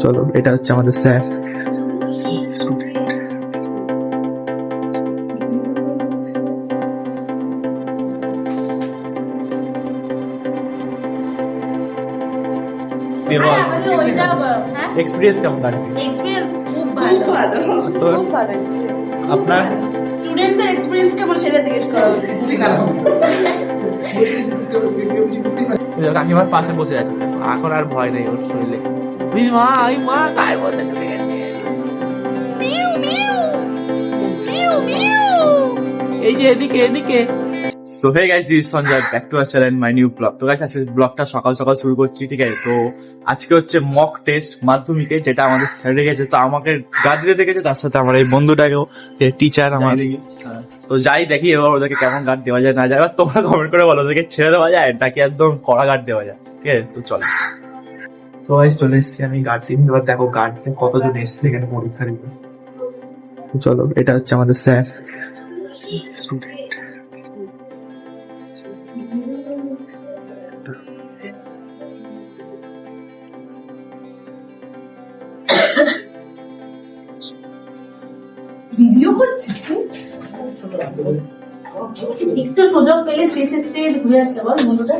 চলো, এটা হচ্ছে আমাদের স্যার। এক্সপিরিয়েন্স কেমন কাটবে? এক্সপেরিয়েন্স খুব ভালো। তো আপনার স্টুডেন্টদের এক্সপেরিয়েন্স কেমন সেটা জিজ্ঞেস করা উচিত। কাকিমার পাশে বসে আছে, এখন আর ভয় নেই ওর শরীরে। মা এই মা গায়ের মধ্যে ঢুকে গেছে। এই যে এদিকে এদিকে। So hey guys, this Sanjay, back to our channel, my new blog. তো গাইস আজকে ব্লগটা সকাল সকাল শুরু করছি, ঠিক আছে? তো আজকে হচ্ছে মক টেস্ট মাধ্যমিকে, যেটা আমাদের স্যারে গেছে। তো আমাকে গার্ড দিতে গেছে, তার সাথে আমার এই বন্ধুটাকেও, টিচার আমার। তো যাই দেখি এবার ওদেরকে কেমন গার্ড দেওয়া যায় না যায়। এবার তোমরা কমেন্ট করে বলো, ওদেরকে ছেড়ে দেওয়া যায় নাকি একদম কড়া গার্ড দেওয়া যায়, ঠিক আছে? তো চলো। তো গাইস চলে এসেছি আমি গার্ড দিন। এবার দেখো গার্ড দিতে কতজন এসছে এখানে পরীক্ষা দিতে। তো চলো, এটা হচ্ছে আমাদের স্যার। স্টুডেন্ট ভিডিও করছিস তুই? একটু সুযোগ পেলে 360 ঘুরে যাচ্ছে বল বন্ধুটা।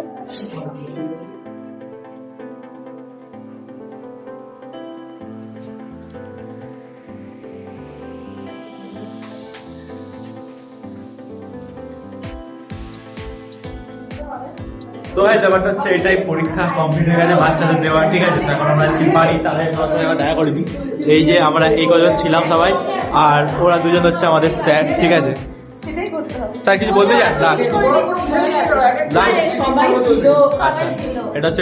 তো গাইস ব্যাপারটা হচ্ছে এটাই, পরীক্ষা কমপ্লিট হয়ে গেছে বাচ্চাদের দেওয়া, ঠিক আছে? তো এখন আমরা যদি পারি তাহলে তোমার সাথে দেখা করে দিই। এই যে আমরা এই কজন ছিলাম সবাই, আর ওরা দুজন হচ্ছে আমাদের স্যার, ঠিক আছে? স্যার কিছু বলতে চান লাস্ট? সবাই ছিল, আচ্ছা, এটা হচ্ছে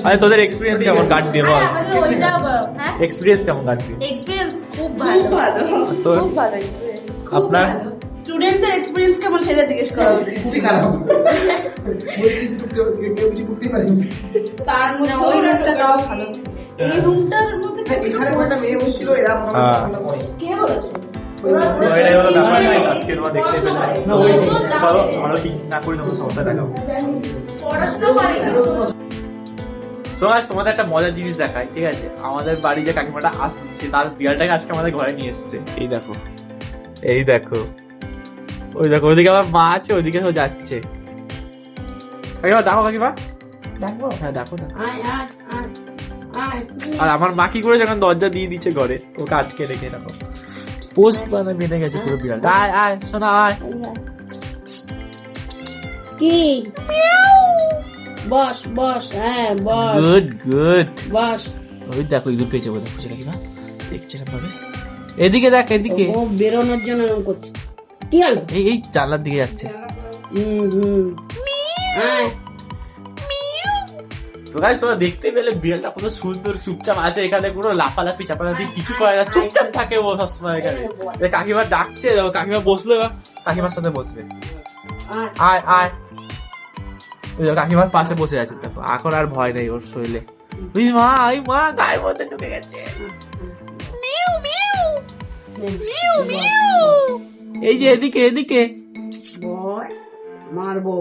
আরে তোদের এক্সপিরিয়েন্স কেমন গার্ড দিয়ে বল? এক্সপিরিয়েন্স কেমন গার্ড দিয়ে? এক্সপেরিয়েন্স খুব ভালো। তো আপনার স্টুডেন্টদের এক্সপেরিয়েন্স কেমন সেটা জিজ্ঞেস করা উচিত। তার মধ্যে ওই রুমটা দাও ভালো ছিল। এই রুমটার মধ্যে এখানে একটা মেয়ে বসছিল, এরা কে বলেছে? ওইটাই হলো ব্যাপার। আজকে তোমরা দেখতে পেলে না, ওই চলো আমরা ঠিক না করি, তোমার সমস্যা দেখাবো। পড়াশোনা করে তো আজ তোমাদের একটা মজার জিনিস দেখাই, ঠিক আছে? আমাদের বাড়ি যে কাকিমাটা আসছে, তার বিড়ালটাকে আজকে আমাদের ঘরে নিয়ে এসছে। এই দেখো, এই দেখো, ওই দেখো, ওইদিকে আমার মা আছে, ওইদিকে সব যাচ্ছে। কাকিমা দেখো, কাকিমা দেখো। হ্যাঁ দেখো না। আয় আয় আয় আয়। আর আমার মা কি করেছে, এখন দরজা দিয়ে দিচ্ছে ঘরে, ওকে আটকে রেখে। দেখো পোস্ট মানে বেঁধে গেছে পুরো বিড়ালটা। আয় আয় শোনা, আয়। কি বস বস, হ্যাঁ বস। Good good. বস। ওই দেখো ইঁদুর পেয়েছে, বোধ হয় কাকিমা দেখছে না ভাবে। এদিকে দেখ, এদিকে। ও বেরোনোর জন্য এরকম করছে। কি হলো? এই এই জানলার দিকে যাচ্ছে। আয়। তো গাইস তোমরা দেখতে পেলে বিড়ালটা কত সুন্দর চুপচাপ আছে এখানে, কোনো লাফালাফি চাপালাফি কিছু করে না, চুপচাপ থাকে ও সবসময় এখানে। কাকিমা ডাকছে, কাকিমা বসলো, এবার কাকিমার সাথে বসবে। আয় আয়। কাকিমার পাশে বসে আছে, দেখো এখন আর ভয় নেই ওর শরীরে। মা এই মা গায়ের মধ্যে ঢুকে গেছে। এই যে এদিকে এদিকে। মারবো।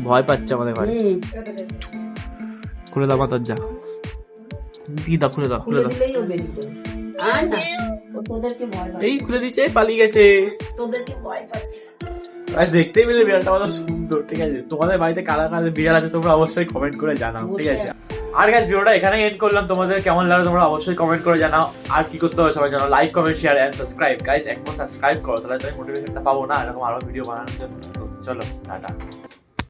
ভয় পাচ্ছে আমাদের ঘরে। খুলে দাও দরজা, দিয়ে দাও, খুলে দাও, খুলে দাও। এই খুলে দিচ্ছে, পালিয়ে গেছে। তোদেরকে ভয় পাচ্ছে। দেখতেই পেলে বিড়ালটা কত সুন্দর, ঠিক আছে? তোমাদের বাড়িতে কারা কারা বিড়াল আছে তোমরা অবশ্যই কমেন্ট করে জানাও, ঠিক আছে? আর গাইস ভিডিওটা এখানেই এন্ড করলাম। তোমাদের কেমন লাগলো তোমরা অবশ্যই কমেন্ট করে জানাও। আর কি করতে হবে সবাই জানো, like comment share and subscribe. Guys একবার সাবস্ক্রাইব করো, তাহলে তুমি মোটিভেশনটা পাবো না এরকম আরো ভিডিও বানানোর জন্য। তো চলো টাটা।